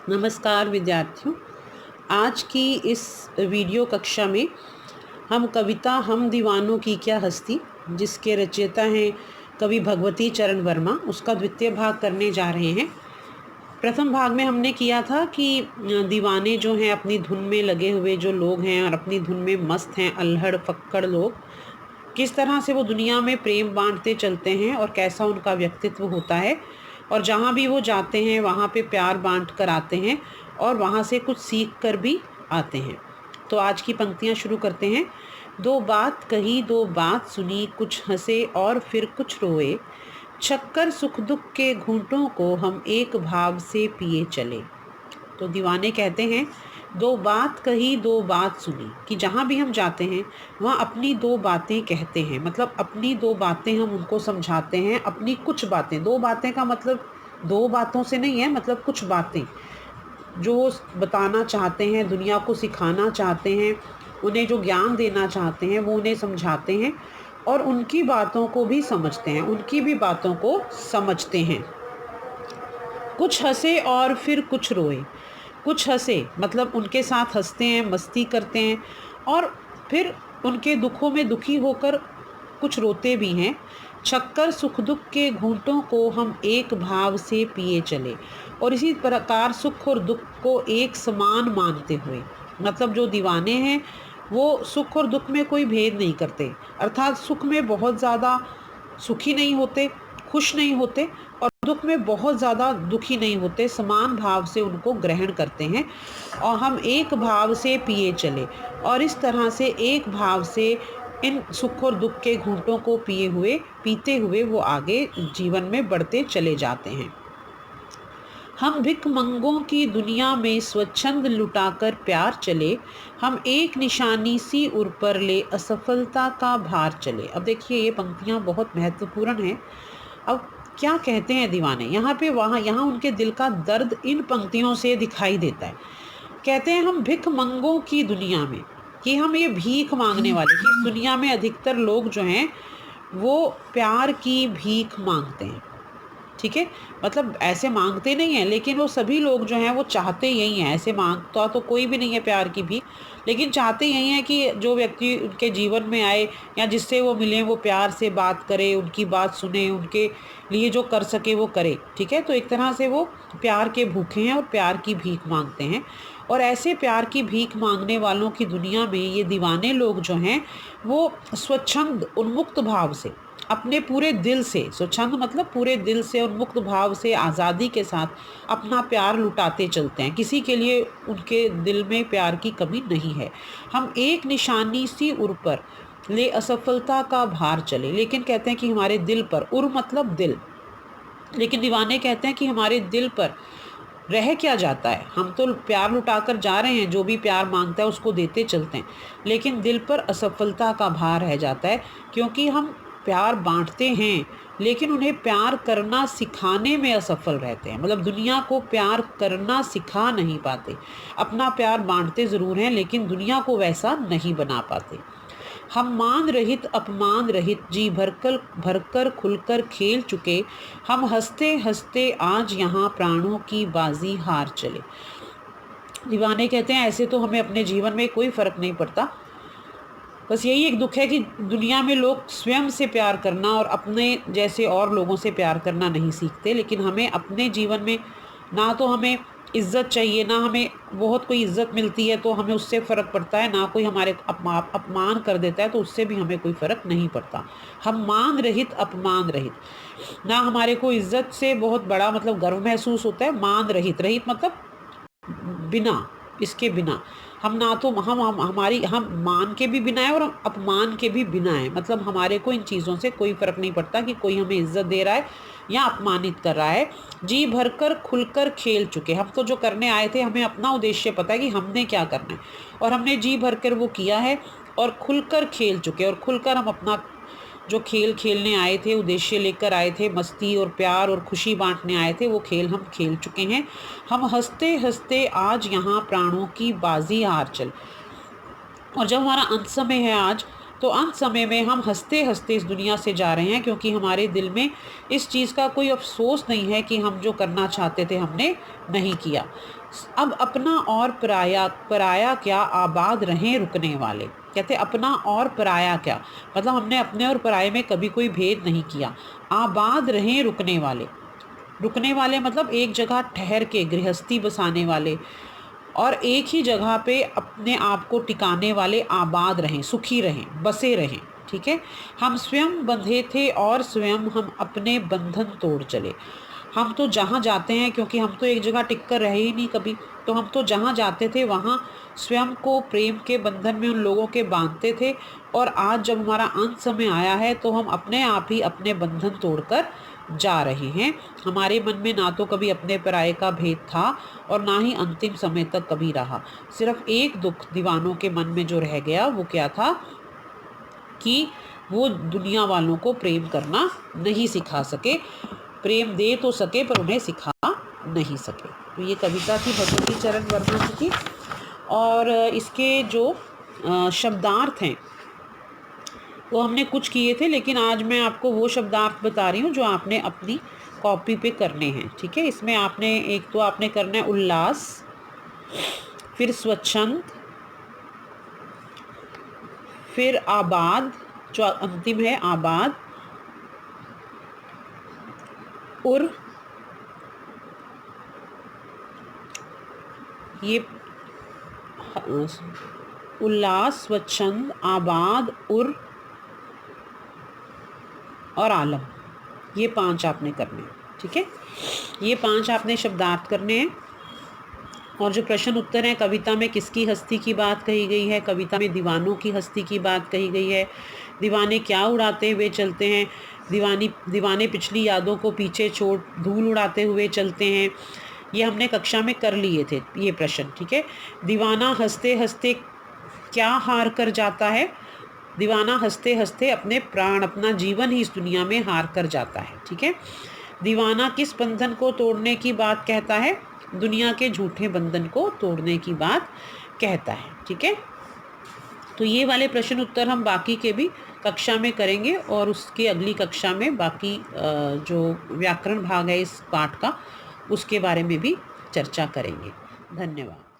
नमस्कार विद्यार्थियों। आज की इस वीडियो कक्षा में हम कविता हम दीवानों की क्या हस्ती, जिसके रचयिता हैं कवि भगवती चरण वर्मा, उसका द्वितीय भाग करने जा रहे हैं। प्रथम भाग में हमने किया था कि दीवाने जो हैं, अपनी धुन में लगे हुए जो लोग हैं और अपनी धुन में मस्त हैं, अल्हड़ फक्कड़ लोग, किस तरह से वो दुनिया में प्रेम बांटते चलते हैं और कैसा उनका व्यक्तित्व होता है, और जहाँ भी वो जाते हैं वहाँ पे प्यार बांट कर आते हैं और वहाँ से कुछ सीख कर भी आते हैं। तो आज की पंक्तियाँ शुरू करते हैं। दो बात कही दो बात सुनी, कुछ हंसे और फिर कुछ रोए, छक्कर सुख दुख के घूंटों को हम एक भाव से पिए चले। तो दीवाने कहते हैं दो बात कही दो बात सुनी, कि जहाँ भी हम जाते हैं वहाँ अपनी दो बातें कहते हैं, मतलब अपनी दो बातें हम उनको समझाते हैं। अपनी कुछ बातें, दो बातें का मतलब दो बातों से नहीं है, मतलब कुछ बातें जो वो बताना चाहते हैं, दुनिया को सिखाना चाहते हैं, उन्हें जो ज्ञान देना चाहते हैं वो उन्हें समझाते हैं और उनकी बातों को भी समझते हैं, उनकी भी बातों को समझते हैं। कुछ हंसे और फिर कुछ रोए। कुछ हंसे मतलब उनके साथ हंसते हैं, मस्ती करते हैं, और फिर उनके दुखों में दुखी होकर कुछ रोते भी हैं। छक्कर सुख दुख के घूंटों को हम एक भाव से पिए चले, और इसी प्रकार सुख और दुख को एक समान मानते हुए, मतलब जो दीवाने हैं वो सुख और दुख में कोई भेद नहीं करते, अर्थात सुख में बहुत ज़्यादा सुखी नहीं होते, खुश नहीं होते, और दुख में बहुत ज़्यादा दुखी नहीं होते, समान भाव से उनको ग्रहण करते हैं। और हम एक भाव से पिए चले, और इस तरह से एक भाव से इन सुख और दुख के घूंटों को पीते हुए वो आगे जीवन में बढ़ते चले जाते हैं। हम भिख मंगों की दुनिया में स्वच्छंद लुटाकर प्यार चले, हम एक निशानी सी उर पर ले असफलता का भार चले। अब देखिए ये पंक्तियाँ बहुत महत्वपूर्ण हैं। अब क्या कहते हैं दीवाने यहाँ पे, यहाँ उनके दिल का दर्द इन पंक्तियों से दिखाई देता है। कहते हैं हम भिख मंगों की दुनिया में, कि हम ये भीख मांगने वाले, कि इस दुनिया में अधिकतर लोग जो हैं वो प्यार की भीख मांगते हैं। ठीक है, मतलब ऐसे मांगते नहीं हैं, लेकिन वो सभी लोग जो हैं वो चाहते यही हैं। ऐसे मांगता तो कोई भी नहीं है प्यार की भी, लेकिन चाहते यही हैं कि जो व्यक्ति उनके जीवन में आए या जिससे वो मिले वो प्यार से बात करे, उनकी बात सुने, उनके लिए जो कर सके वो करे। ठीक है, तो एक तरह से वो प्यार के भूखे हैं और प्यार की भीख मांगते हैं। और ऐसे प्यार की भीख मांगने वालों की दुनिया में ये दीवाने लोग जो हैं वो स्वच्छंद उन्मुक्त भाव से, अपने पूरे दिल से, स्वच्छंद मतलब पूरे दिल से, उन्मुक्त भाव से, आज़ादी के साथ अपना प्यार लुटाते चलते हैं। किसी के लिए उनके दिल में प्यार की कमी नहीं है। हम एक निशानी सी उर पर ले असफलता का भार चले, लेकिन कहते हैं कि हमारे दिल पर, उर मतलब दिल, लेकिन दीवाने कहते हैं कि हमारे दिल पर रह क्या जाता है। हम तो प्यार लुटाकर जा रहे हैं, जो भी प्यार मांगता है उसको देते चलते हैं, लेकिन दिल पर असफलता का भार रह जाता है, क्योंकि हम प्यार बांटते हैं लेकिन उन्हें प्यार करना सिखाने में असफल रहते हैं। मतलब दुनिया को प्यार करना सिखा नहीं पाते। अपना प्यार बांटते ज़रूर हैं लेकिन दुनिया को वैसा नहीं बना पाते। हम मान रहित अपमान रहित जी भरकर खुलकर खेल चुके, हम हंसते हंसते आज यहाँ प्राणों की बाजी हार चले। दीवाने कहते हैं ऐसे तो हमें अपने जीवन में कोई फ़र्क नहीं पड़ता, बस यही एक दुख है कि दुनिया में लोग स्वयं से प्यार करना और अपने जैसे और लोगों से प्यार करना नहीं सीखते। लेकिन हमें अपने जीवन में ना तो हमें इज़्ज़त चाहिए, ना हमें बहुत कोई इज़्ज़त मिलती है तो हमें उससे फ़र्क पड़ता है, ना कोई हमारे अपमान कर देता है तो उससे भी हमें कोई फ़र्क नहीं पड़ता। हम मान रहित अपमान रहित, ना हमारे को इज़्ज़त से बहुत बड़ा मतलब गर्व महसूस होता है। मान रहित, रहित मतलब बिना, इसके बिना हम, ना तो हम मान के भी बिना है और हम अपमान के भी बिना है। मतलब हमारे को इन चीज़ों से कोई फ़र्क नहीं पड़ता कि कोई हमें इज़्ज़त दे रहा है या अपमानित कर रहा है। जी भरकर खुलकर खेल चुके, हम तो जो करने आए थे हमें अपना उद्देश्य पता है कि हमने क्या करना है, और हमने जी भरकर वो किया है और खुलकर खेल चुके, और खुलकर हम अपना जो खेल खेलने आए थे, उद्देश्य लेकर आए थे, मस्ती और प्यार और खुशी बांटने आए थे, वो खेल हम खेल चुके हैं। हम हंसते हंसते आज यहाँ प्राणों की बाजी हार चल। और जब हमारा अंत समय है आज, तो अंत समय में हम हंसते हंसते इस दुनिया से जा रहे हैं, क्योंकि हमारे दिल में इस चीज़ का कोई अफसोस नहीं है कि हम जो करना चाहते थे हमने नहीं किया। अब अपना और पराया, पराया क्या आबाद रहें रुकने वाले। कहते अपना और पराया क्या, मतलब हमने अपने और पराये में कभी कोई भेद नहीं किया। आबाद रहें रुकने वाले, रुकने वाले मतलब एक जगह ठहर के गृहस्थी बसाने वाले और एक ही जगह पे अपने आप को टिकाने वाले आबाद रहें, सुखी रहें, बसे रहें। ठीक है। हम स्वयं बंधे थे और स्वयं हम अपने बंधन तोड़ चले। हम तो जहाँ जाते हैं, क्योंकि हम तो एक जगह टिक कर रहे ही नहीं कभी, तो हम तो जहाँ जाते थे वहाँ स्वयं को प्रेम के बंधन में उन लोगों के बांधते थे। और आज जब हमारा अंत समय आया है तो हम अपने आप ही अपने बंधन तोड़कर जा रहे हैं। हमारे मन में ना तो कभी अपने पराये का भेद था और ना ही अंतिम समय तक कभी रहा। सिर्फ एक दुख दीवानों के मन में जो रह गया वो क्या था कि वो दुनिया वालों को प्रेम करना नहीं सिखा सके। प्रेम दे तो सके पर उन्हें सिखा नहीं सके। तो ये कविता थी भगवती चरण वर्मा जी की। और इसके जो शब्दार्थ हैं वो हमने कुछ किए थे, लेकिन आज मैं आपको वो शब्दार्थ बता रही हूँ जो आपने अपनी कॉपी पे करने हैं। ठीक है। इसमें आपने एक तो आपने करना है उल्लास, फिर स्वच्छंद, फिर आबाद, जो अंतिम है आबाद, उर, ये उल्लास, स्वच्छंद, आबाद, उर और आलम, ये 5 आपने करने हैं। ठीक है। ये 5 आपने शब्दार्थ करने हैं। और जो प्रश्न उत्तर है, कविता में किसकी हस्ती की बात कही गई है? कविता में दीवानों की हस्ती की बात कही गई है। दीवाने क्या उड़ाते हुए चलते हैं? दीवाने पिछली यादों को पीछे छोड़ धूल उड़ाते हुए चलते हैं। ये हमने कक्षा में कर लिए थे ये प्रश्न। ठीक है। दीवाना हंसते हंसते क्या हार कर जाता है? दीवाना हंसते हंसते अपने प्राण, अपना जीवन ही इस दुनिया में हार कर जाता है। ठीक है। दीवाना किस बंधन को तोड़ने की बात कहता है? दुनिया के झूठे बंधन को तोड़ने की बात कहता है। ठीक है। तो ये वाले प्रश्न उत्तर हम बाकी के भी कक्षा में करेंगे और उसके अगली कक्षा में बाकी जो व्याकरण भाग है इस पाठ का, उसके बारे में भी चर्चा करेंगे। धन्यवाद।